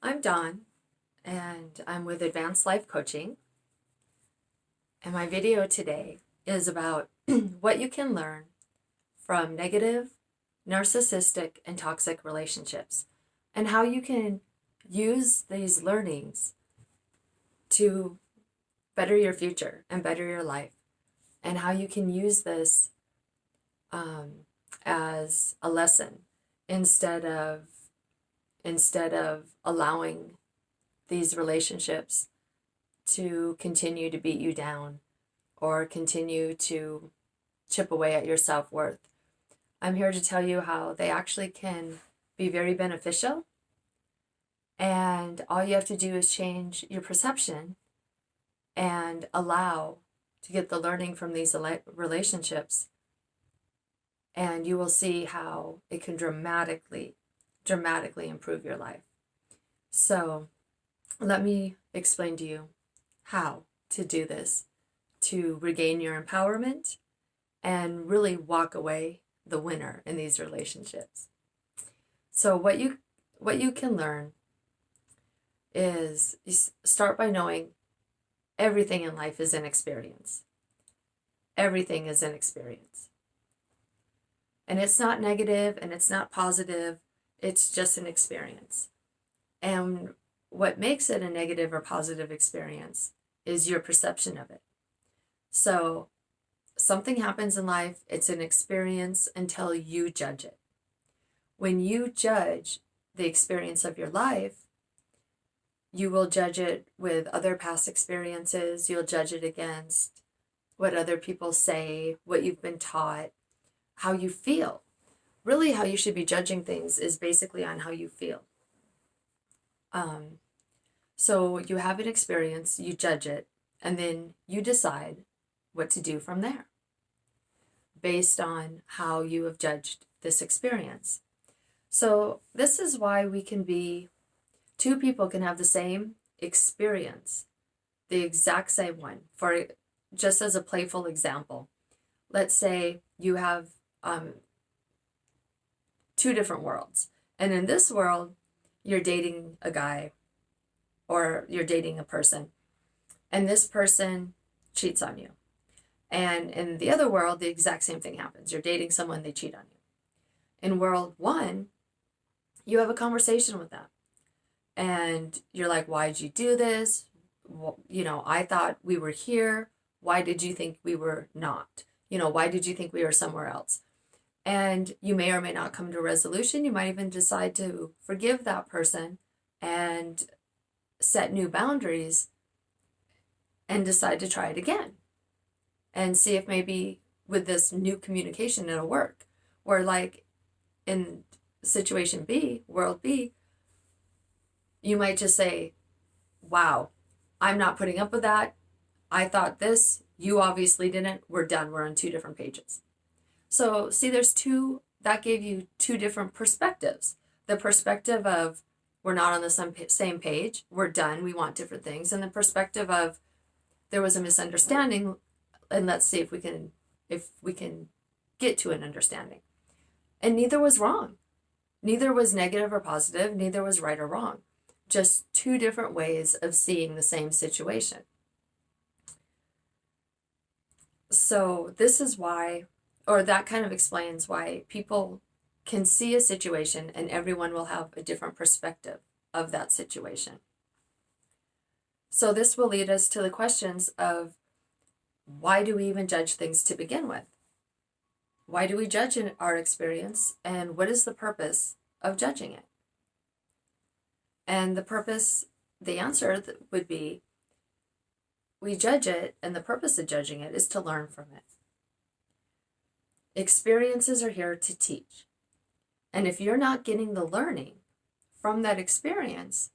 I'm Dawn, and I'm with Advanced Life Coaching. And my video today is about what you can learn from negative, narcissistic, and toxic relationships, and how you can use these learnings to better your future and better your life, and how you can use this as a lesson instead of allowing these relationships to continue to beat you down or continue to chip away at your self-worth. I'm here to tell you how they actually can be very beneficial, and all you have to do is change your perception and allow to get the learning from these relationships, and you will see how it can dramatically improve your life. So let me explain to you how to do this to regain your empowerment and really walk away the winner in these relationships. So what you can learn is you start by knowing everything in life is an experience. Everything is an experience. And it's not negative and it's not positive. It's just an experience. And what makes it a negative or positive experience is your perception of it. So something happens in life, it's an experience until you judge it. When you judge the experience of your life, you will judge it with other past experiences. You'll judge it against what other people say, what you've been taught, how you feel. Really, how you should be judging things is basically on how you feel. So you have an experience, you judge it, and then you decide what to do from there based on how you have judged this experience. So this is why two people can have the same experience, the exact same one. For just as a playful example, let's say you have two different worlds, and in this world you're dating a guy or you're dating a person, and this person cheats on you. And in the other world, the exact same thing happens. You're dating someone, they cheat on you. In world one, you have a conversation with them. And you're like, why'd you do this? Well, I thought we were here. Why did you think we were not? Why did you think we were somewhere else? And you may or may not come to a resolution. You might even decide to forgive that person and set new boundaries and decide to try it again and see if maybe with this new communication it'll work. Or like in situation B, world B, you might just say, wow, I'm not putting up with that. I thought this, you obviously didn't. We're done. We're on two different pages. So see, that gave you two different perspectives. The perspective of we're not on the same page, we're done, we want different things. And the perspective of there was a misunderstanding, and let's see if we can get to an understanding. And neither was wrong. Neither was negative or positive, neither was right or wrong. Just two different ways of seeing the same situation. So this is why, or that kind of explains why people can see a situation and everyone will have a different perspective of that situation. So this will lead us to the questions of why do we even judge things to begin with? Why do we judge our experience, and what is the purpose of judging it? And the answer would be, we judge it, and the purpose of judging it is to learn from it. Experiences are here to teach. And if you're not getting the learning from that experience,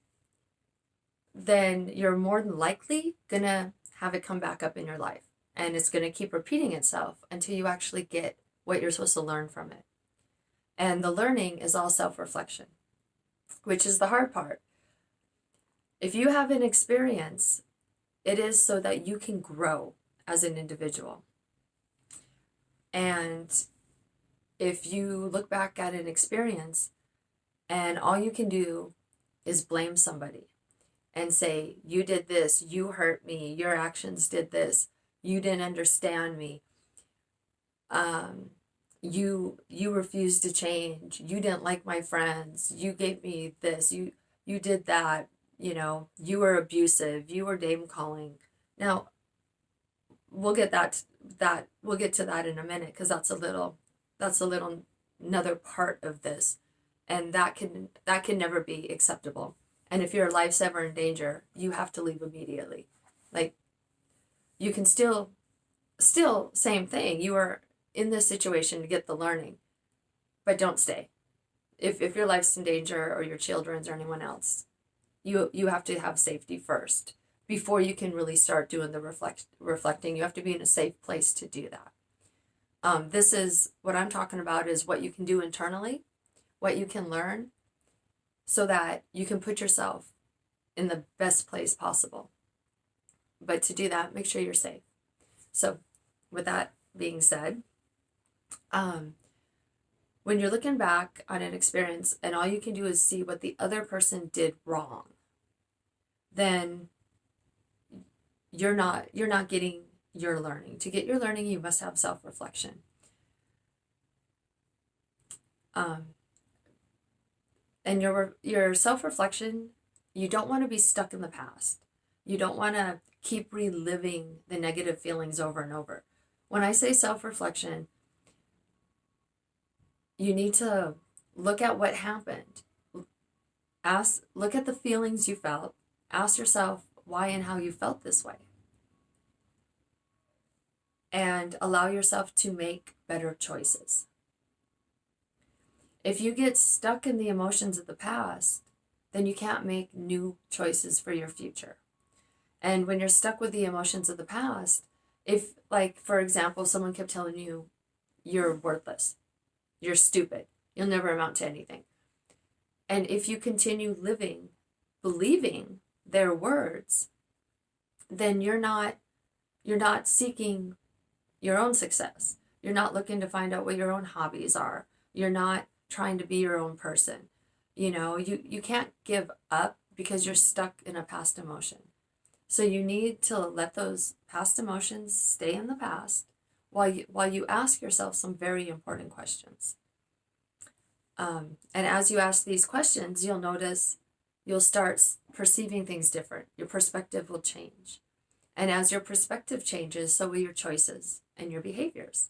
then you're more than likely going to have it come back up in your life. And it's going to keep repeating itself until you actually get what you're supposed to learn from it. And the learning is all self-reflection, which is the hard part. If you have an experience, it is so that you can grow as an individual. And if you look back at an experience and all you can do is blame somebody and say, you did this, you hurt me, your actions did this, you didn't understand me, you refused to change, you didn't like my friends, you gave me this, you did that, you were abusive, you were name calling. Now we'll get we'll get to that in a minute, because that's a little another part of this, and that can never be acceptable. And if your life's ever in danger, you have to leave immediately. Like, you can still same thing, you are in this situation to get the learning, but don't stay. If your life's in danger, or your children's, or anyone else, you have to have safety first before you can really start doing the reflecting. You have to be in a safe place to do that. This is what I'm talking about, is what you can do internally, what you can learn, so that you can put yourself in the best place possible. But to do that, make sure you're safe. So with that being said, when you're looking back on an experience and all you can do is see what the other person did wrong, then you're not getting your learning. To get your learning, you must have self-reflection. And your self-reflection, you don't want to be stuck in the past. You don't want to keep reliving the negative feelings over and over. When I say self-reflection, you need to look at what happened. Look at the feelings you felt. Ask yourself why and how you felt this way. And allow yourself to make better choices. If you get stuck in the emotions of the past, then you can't make new choices for your future. And when you're stuck with the emotions of the past, if, like, for example, someone kept telling you, you're worthless, you're stupid, you'll never amount to anything. And if you continue living, believing their words, then you're not seeking your own success. You're not looking to find out what your own hobbies are. You're not trying to be your own person. You can't give up because you're stuck in a past emotion. So you need to let those past emotions stay in the past while you ask yourself some very important questions. And as you ask these questions, you'll start perceiving things different. Your perspective will change. And as your perspective changes, so will your choices and your behaviors.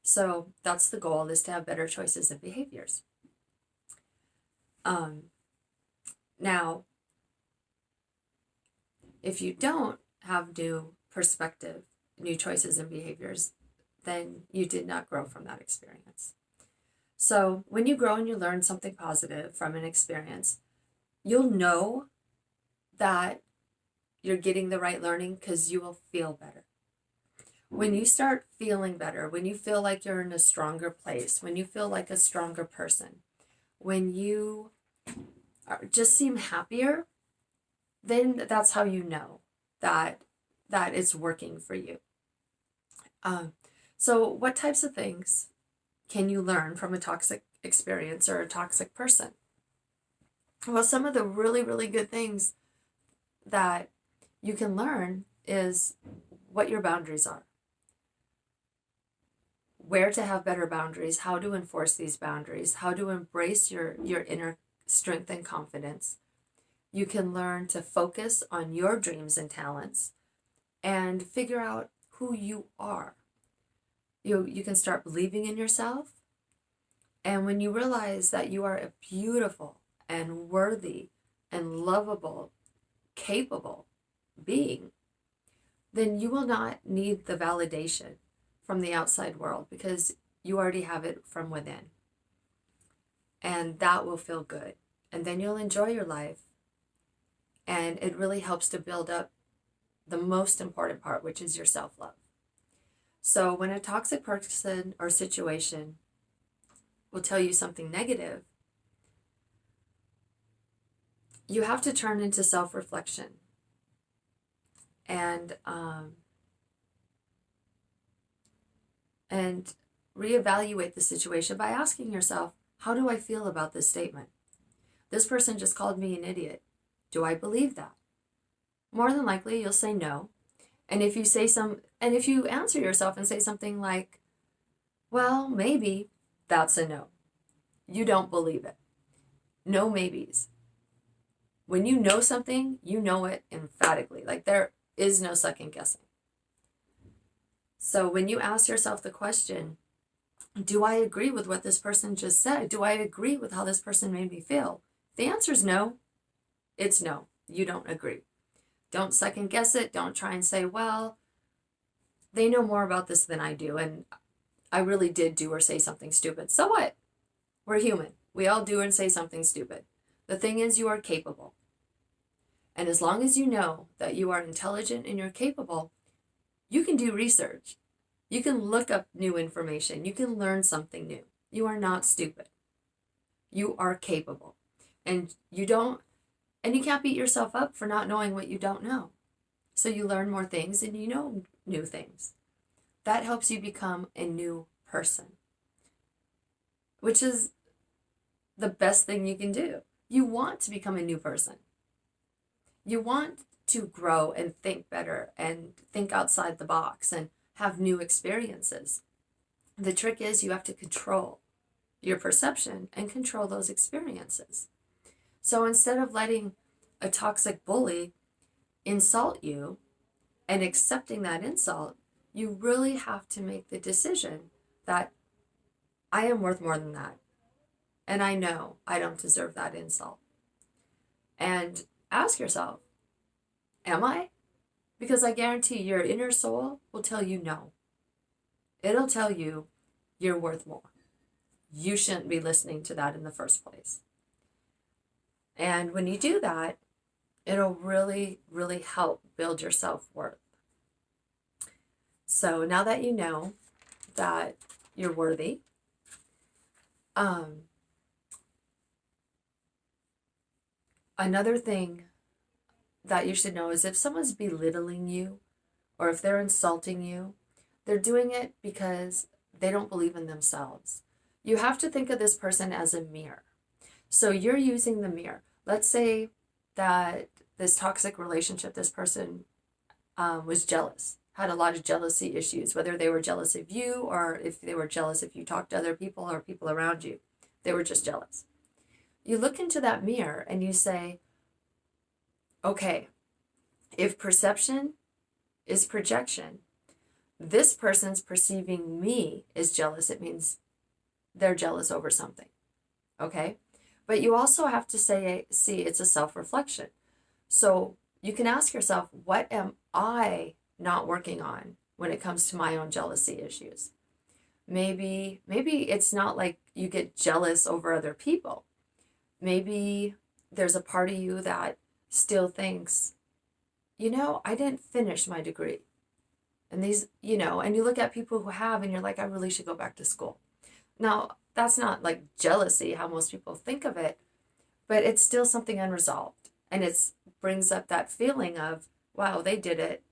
So that's the goal, is to have better choices and behaviors. Now, if you don't have new perspective, new choices and behaviors, then you did not grow from that experience. So when you grow and you learn something positive from an experience, you'll know that you're getting the right learning, because you will feel better. When you start feeling better, when you feel like you're in a stronger place, when you feel like a stronger person, when you just seem happier, then that's how you know that it's working for you. So what types of things can you learn from a toxic experience or a toxic person? Well, some of the really, really good things that you can learn is what your boundaries are, where to have better boundaries, how to enforce these boundaries, how to embrace your inner strength and confidence. You can learn to focus on your dreams and talents and figure out who you are. You can start believing in yourself. And when you realize that you are a beautiful and worthy and lovable, capable being, then you will not need the validation from the outside world, because you already have it from within. And that will feel good. And then you'll enjoy your life. And it really helps to build up the most important part, which is your self-love. So when a toxic person or situation will tell you something negative, you have to turn into self-reflection and reevaluate the situation by asking yourself, how do I feel about this statement? This person just called me an idiot. Do I believe that? More than likely, you'll say no. And if you answer yourself and say something like, well, maybe, that's a no. You don't believe it. No maybes. When you know something, you know it emphatically. Like there is no second guessing. So when you ask yourself the question, do I agree with what this person just said? Do I agree with how this person made me feel? The answer is no. It's no. You don't agree. Don't second guess it. Don't try and say, well, they know more about this than I do, and I really did do or say something stupid. So what? We're human. We all do and say something stupid. The thing is, you are capable. And as long as you know that you are intelligent and you're capable, you can do research. You can look up new information. You can learn something new. You are not stupid. You are capable. And you can't beat yourself up for not knowing what you don't know. So you learn more things and you know new things. That helps you become a new person, which is the best thing you can do. You want to become a new person. You want to grow and think better and think outside the box and have new experiences. The trick is you have to control your perception and control those experiences. So instead of letting a toxic bully insult you and accepting that insult, you really have to make the decision that I am worth more than that. And I know I don't deserve that insult. And ask yourself, am I? Because I guarantee your inner soul will tell you no. It'll tell you you're worth more. You shouldn't be listening to that in the first place. And when you do that, it'll really, really help build your self-worth. So now that you know that you're worthy, another thing that you should know is if someone's belittling you or if they're insulting you, they're doing it because they don't believe in themselves. You have to think of this person as a mirror. So you're using the mirror. Let's say that this toxic relationship, this person was jealous, had a lot of jealousy issues, whether they were jealous of you or if they were jealous if you talked to other people or people around you. They were just jealous. You look into that mirror and you say, okay, if perception is projection, this person's perceiving me as jealous. It means they're jealous over something, okay? But you also have to see it's a self-reflection. So you can ask yourself, what am I not working on when it comes to my own jealousy issues? Maybe it's not like you get jealous over other people. Maybe there's a part of you that still thinks, I didn't finish my degree. And and you look at people who have and you're like, I really should go back to school. Now, that's not like jealousy, how most people think of it, but it's still something unresolved. And it brings up that feeling of, wow, they did it.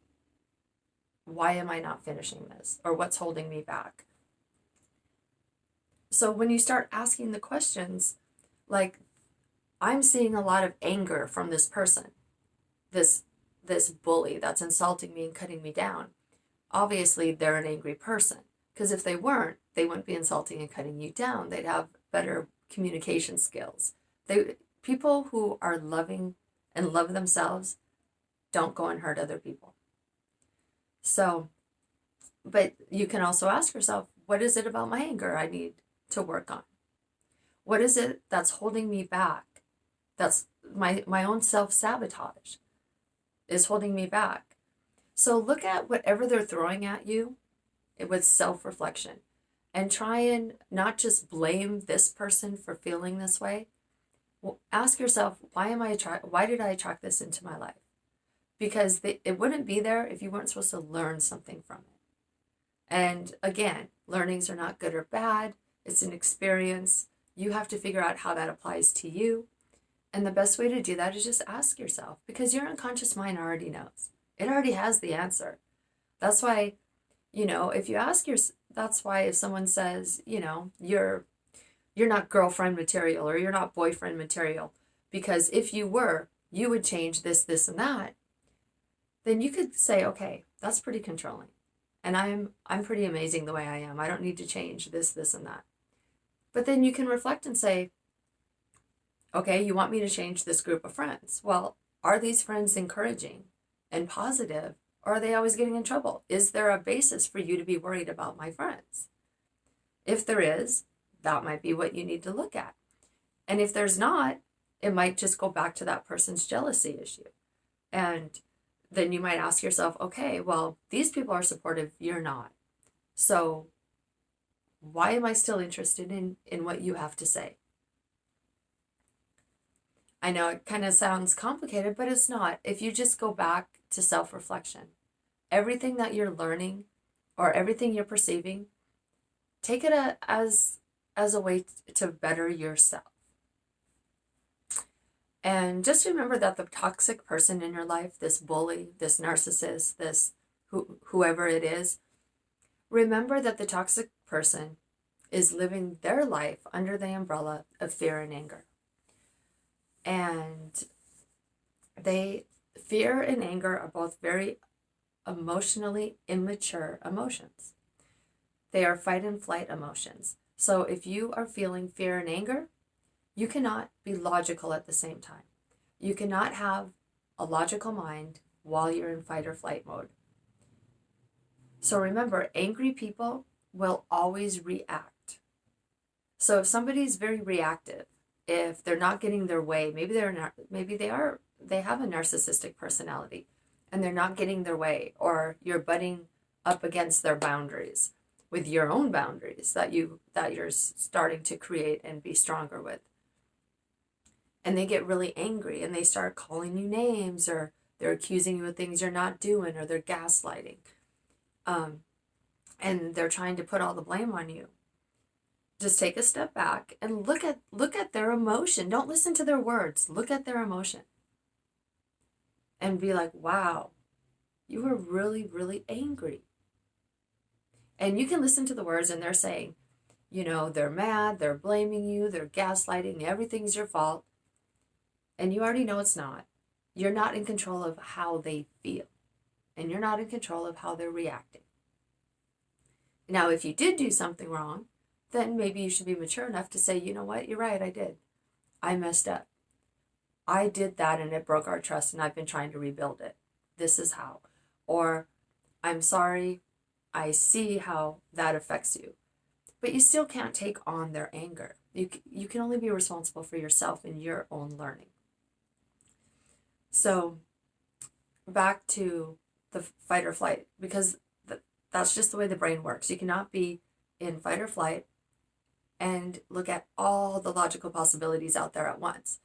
Why am I not finishing this? Or what's holding me back? So when you start asking the questions, like, I'm seeing a lot of anger from this person, this bully that's insulting me and cutting me down. Obviously, they're an angry person. Because if they weren't, they wouldn't be insulting and cutting you down. They'd have better communication skills. People who are loving and love themselves don't go and hurt other people. So, but you can also ask yourself, what is it about my anger I need to work on? What is it that's holding me back? That's my own self-sabotage is holding me back. So look at whatever they're throwing at you with self-reflection and try and not just blame this person for feeling this way. Well, ask yourself, why did I attract this into my life? Because it wouldn't be there if you weren't supposed to learn something from it. And again, learnings are not good or bad. It's an experience. You have to figure out how that applies to you. And the best way to do that is just ask yourself, because your unconscious mind already knows. It already has the answer. That's why, if you ask that's why if someone says, you're not girlfriend material or you're not boyfriend material, Because if you were, you would change this, this, and that. Then you could say, okay, that's pretty controlling. And I'm pretty amazing the way I am. I don't need to change this, this, and that. But then you can reflect and say, okay, you want me to change this group of friends. Well, are these friends encouraging and positive, or are they always getting in trouble? Is there a basis for you to be worried about my friends? If there is, that might be what you need to look at. And if there's not, it might just go back to that person's jealousy issue. And then you might ask yourself, okay, well, these people are supportive, you're not. So why am I still interested in what you have to say? I know it kind of sounds complicated, but it's not. If you just go back to self-reflection, everything that you're learning or everything you're perceiving, take it as a way to better yourself. And just remember that the toxic person in your life, this bully, this narcissist, this whoever it is, remember that the toxic person is living their life under the umbrella of fear and anger. And fear and anger are both very emotionally immature emotions. They are fight and flight emotions. So if you are feeling fear and anger, you cannot be logical at the same time. You cannot have a logical mind while you're in fight or flight mode. So remember, angry people will always react. So if somebody's very reactive, if they're not getting their way, maybe they have a narcissistic personality and they're not getting their way, or you're butting up against their boundaries with your own boundaries that you're starting to create and be stronger with. And they get really angry and they start calling you names, or they're accusing you of things you're not doing, or they're gaslighting. And they're trying to put all the blame on you. Just take a step back and look at their emotion. Don't listen to their words. Look at their emotion. And be like, wow, you were really, really angry. And you can listen to the words and they're saying, they're mad, they're blaming you, they're gaslighting, everything's your fault. And you already know it's not. You're not in control of how they feel. And you're not in control of how they're reacting. Now, if you did do something wrong, then maybe you should be mature enough to say, you know what, you're right, I did. I messed up. I did that and it broke our trust and I've been trying to rebuild it. This is how. Or, I'm sorry, I see how that affects you. But you still can't take on their anger. You can only be responsible for yourself and your own learning. So, back to the fight or flight, because that's just the way the brain works. You cannot be in fight or flight and look at all the logical possibilities out there at once.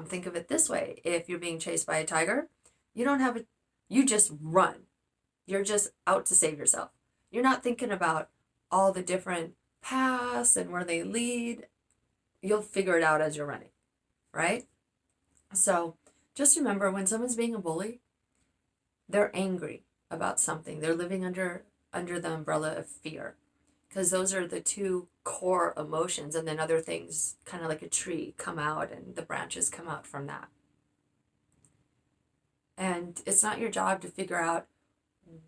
Think of it this way. If you're being chased by a tiger, you just run. You're just out to save yourself. You're not thinking about all the different paths and where they lead. You'll figure it out as you're running, right? So just remember, when someone's being a bully, they're angry about something. They're living under the umbrella of fear, because those are the two core emotions, and then other things, kind of like a tree, come out and the branches come out from that. And it's not your job to figure out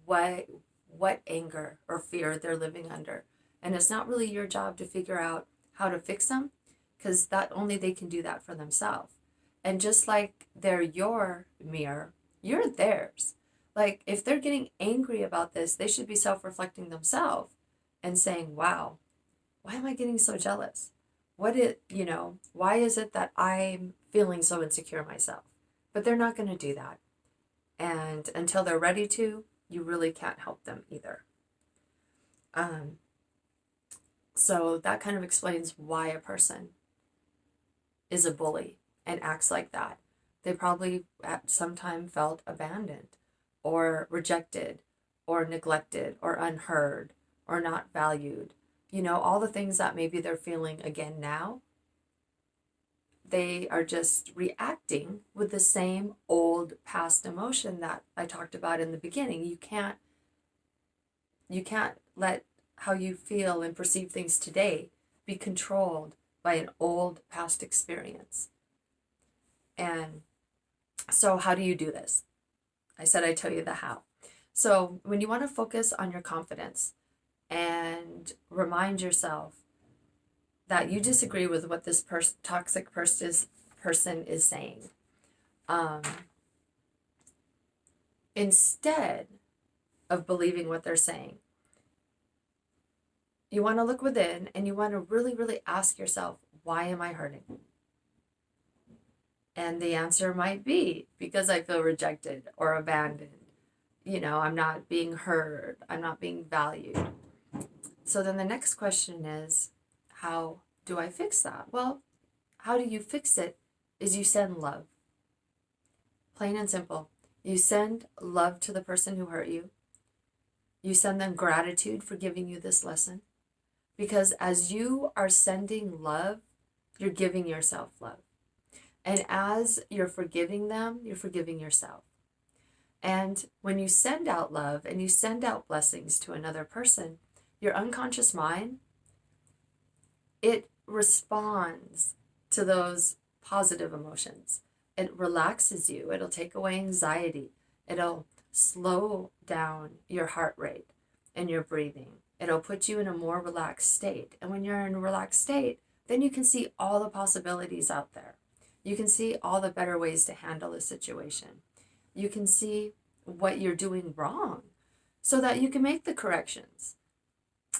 what anger or fear they're living under. And it's not really your job to figure out how to fix them, because that only they can do that for themselves. And just like they're your mirror, you're theirs. Like, if they're getting angry about this, they should be self-reflecting themselves and saying, wow, why am I getting so jealous? Why is it that I'm feeling so insecure myself? But they're not going to do that. And until they're ready to, you really can't help them either. So that kind of explains why a person is a bully and acts like that. They probably at some time felt abandoned or rejected or neglected or unheard or not valued. All the things that maybe they're feeling again now, they are just reacting with the same old past emotion that I talked about in the beginning. You can't let how you feel and perceive things today be controlled by an old past experience. And so how do you do this? I said I'd tell you the how. So when you want to focus on your confidence and remind yourself that you disagree with what this toxic person is saying, instead of believing what they're saying, you want to look within and you want to really, really ask yourself, why am I hurting? And the answer might be because I feel rejected or abandoned. I'm not being heard. I'm not being valued. So then the next question is, how do I fix that? Well, how do you fix it is you send love. Plain and simple. You send love to the person who hurt you. You send them gratitude for giving you this lesson. Because as you are sending love, you're giving yourself love. And as you're forgiving them, you're forgiving yourself. And when you send out love and you send out blessings to another person, your unconscious mind, it responds to those positive emotions. It relaxes you. It'll take away anxiety. It'll slow down your heart rate and your breathing. It'll put you in a more relaxed state. And when you're in a relaxed state, then you can see all the possibilities out there. You can see all the better ways to handle a situation. You can see what you're doing wrong so that you can make the corrections.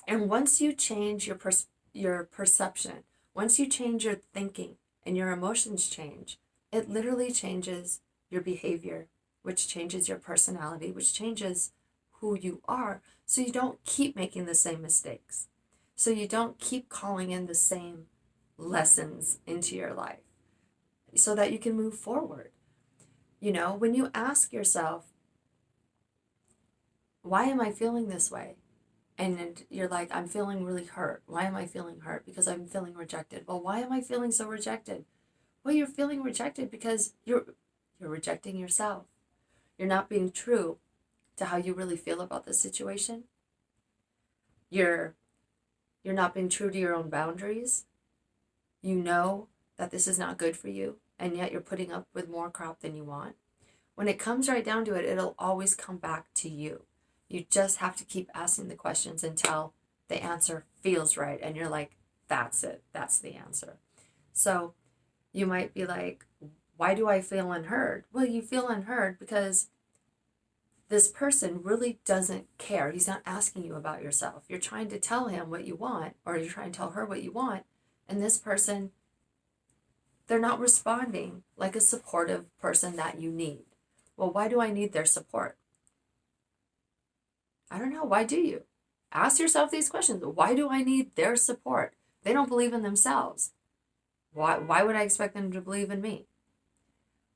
And once you change your perception, once you change your thinking and your emotions change, it literally changes your behavior, which changes your personality, which changes who you are, so you don't keep making the same mistakes. So you don't keep calling in the same lessons into your life, so that you can move forward. When you ask yourself, why am I feeling this way? And you're like, I'm feeling really hurt. Why am I feeling hurt? Because I'm feeling rejected. Well, why am I feeling so rejected? Well, you're feeling rejected because you're rejecting yourself. You're not being true to how you really feel about the situation. You're not being true to your own boundaries. You know that this is not good for you, and yet you're putting up with more crap than you want. When it comes right down to it, it'll always come back to you. You just have to keep asking the questions until the answer feels right, and you're like, that's it. That's the answer. So you might be like, why do I feel unheard? Well, you feel unheard because this person really doesn't care. He's not asking you about yourself. You're trying to tell him what you want, or you're trying to tell her what you want, and this person, they're not responding like a supportive person that you need. Well, why do I need their support? I don't know. Why do you? Ask yourself these questions. Why do I need their support? They don't believe in themselves. Why would I expect them to believe in me?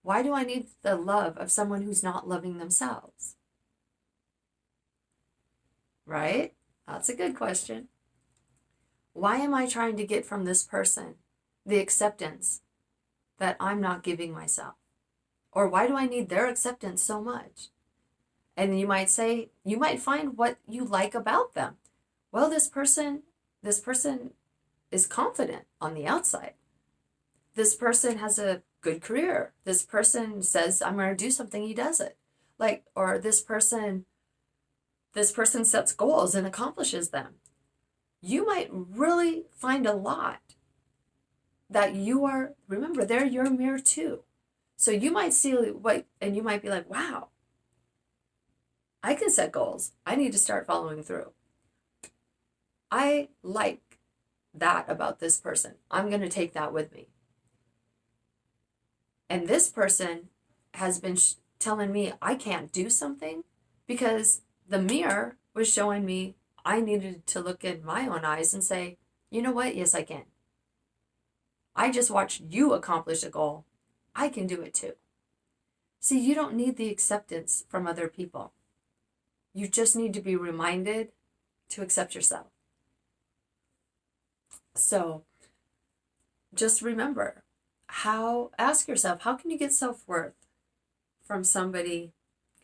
Why do I need the love of someone who's not loving themselves? Right? That's a good question. Why am I trying to get from this person the acceptance that I'm not giving myself? Or why do I need their acceptance so much? And you might say, you might find what you like about them. Well, this person is confident on the outside. This person has a good career. This person says, I'm going to do something, he does it. Or this person sets goals and accomplishes them. You might really find a lot that remember, they're your mirror too. So you might see and you might be like, wow, I can set goals. I need to start following through. I like that about this person. I'm going to take that with me. And this person has been telling me I can't do something because the mirror was showing me I needed to look in my own eyes and say, you know what? Yes, I can. I just watched you accomplish a goal. I can do it too. See, you don't need the acceptance from other people. You just need to be reminded to accept yourself. So just remember, ask yourself, how can you get self-worth from somebody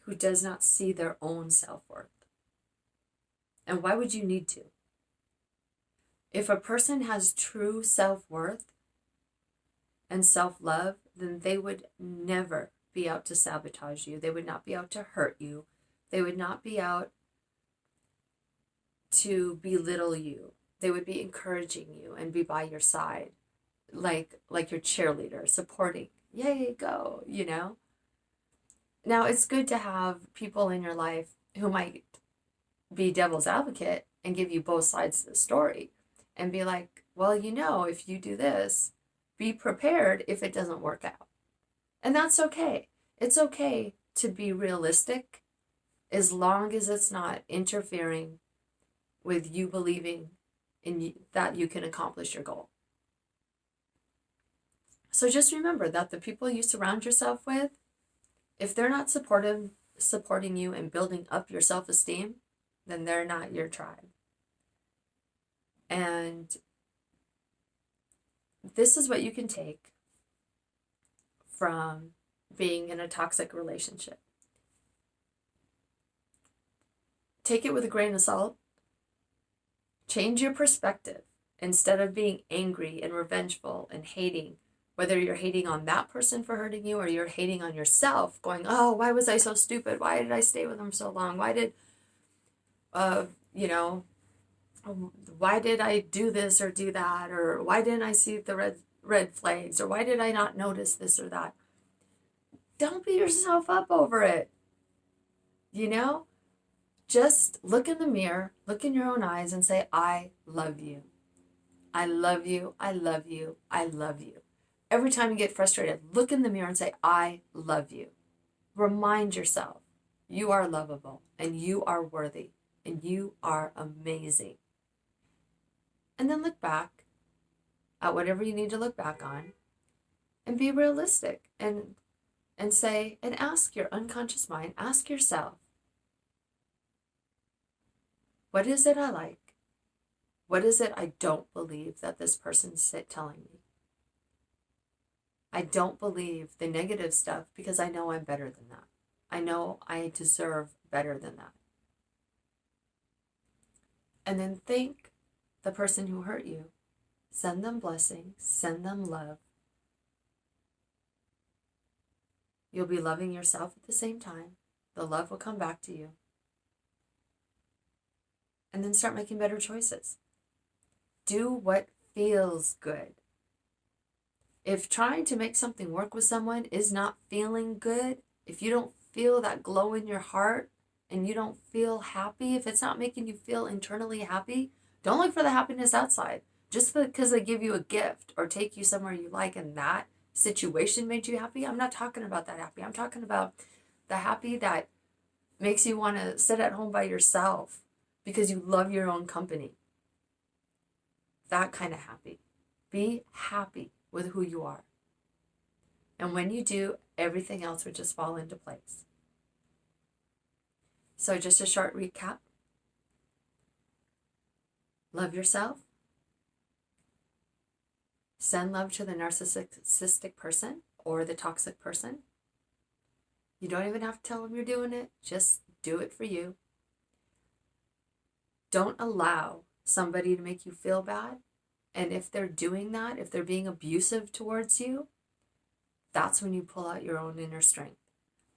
who does not see their own self-worth? And why would you need to? If a person has true self-worth and self-love, then they would never be out to sabotage you. They would not be out to hurt you. They would not be out to belittle you. They would be encouraging you and be by your side, like your cheerleader, supporting. Yay, go, you know? Now, it's good to have people in your life who might be devil's advocate and give you both sides of the story and be like, well, you know, if you do this, be prepared if it doesn't work out. And that's okay. It's okay to be realistic as long as it's not interfering with you believing in that you can accomplish your goal. So just remember that the people you surround yourself with, if they're not supporting you and building up your self-esteem, then they're not your tribe. And this is what you can take from being in a toxic relationship. Take it with a grain of salt. Change your perspective. Instead of being angry and revengeful and hating, whether you're hating on that person for hurting you or you're hating on yourself, going, oh, why was I so stupid? Why did I stay with him so long? Why did, why did I do this or do that? Or why didn't I see the red flags? Or why did I not notice this or that? Don't beat yourself up over it. You know? Just look in the mirror, look in your own eyes and say, I love you. I love you. I love you. I love you. Every time you get frustrated, look in the mirror and say, I love you. Remind yourself, you are lovable and you are worthy and you are amazing. And then look back at whatever you need to look back on and be realistic and say, and ask your unconscious mind, ask yourself, what is it I like? What is it I don't believe that this person's telling me? I don't believe the negative stuff because I know I'm better than that. I know I deserve better than that. And then thank the person who hurt you. Send them blessings, send them love. You'll be loving yourself at the same time. The love will come back to you. And then start making better choices. Do what feels good. If trying to make something work with someone is not feeling good, if you don't feel that glow in your heart and you don't feel happy, if it's not making you feel internally happy, don't look for the happiness outside. Just because they give you a gift or take you somewhere you like and that situation made you happy, I'm not talking about that happy. I'm talking about the happy that makes you want to sit at home by yourself because you love your own company. That kind of happy. Be happy with who you are. And when you do, everything else would just fall into place. So just a short recap. Love yourself. Send love to the narcissistic person or the toxic person. You don't even have to tell them you're doing it. Just do it for you. Don't allow somebody to make you feel bad. And if they're doing that, if they're being abusive towards you, that's when you pull out your own inner strength.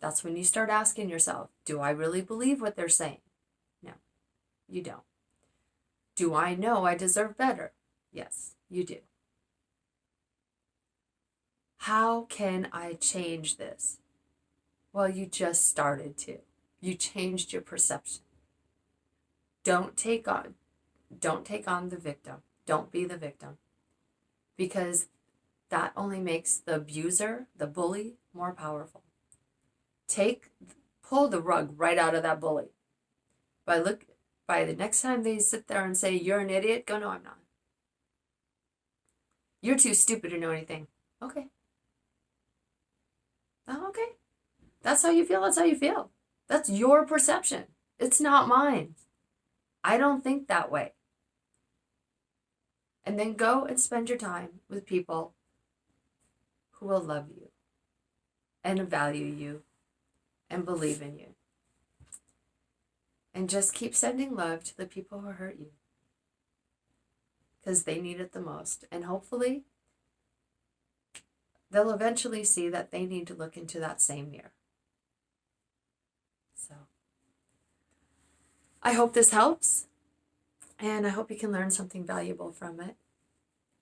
That's when you start asking yourself, do I really believe what they're saying? No, you don't. Do I know I deserve better? Yes, you do. How can I change this? Well, you just started to. You changed your perception. Don't take on the victim. Don't be the victim. Because that only makes the abuser, the bully, more powerful. Pull the rug right out of that bully. By the next time they sit there and say, you're an idiot, go, no, I'm not. You're too stupid to know anything. Okay. Oh, okay. That's how you feel. That's how you feel. That's your perception. It's not mine. I don't think that way. And then go and spend your time with people who will love you and value you and believe in you. And just keep sending love to the people who hurt you because they need it the most. And hopefully they'll eventually see that they need to look into that same mirror. So I hope this helps, and I hope you can learn something valuable from it.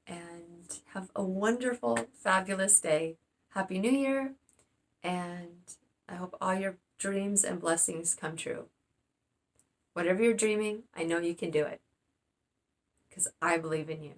And have a wonderful, fabulous day. Happy New Year, and I hope all your dreams and blessings come true. Whatever you're dreaming, I know you can do it, because I believe in you.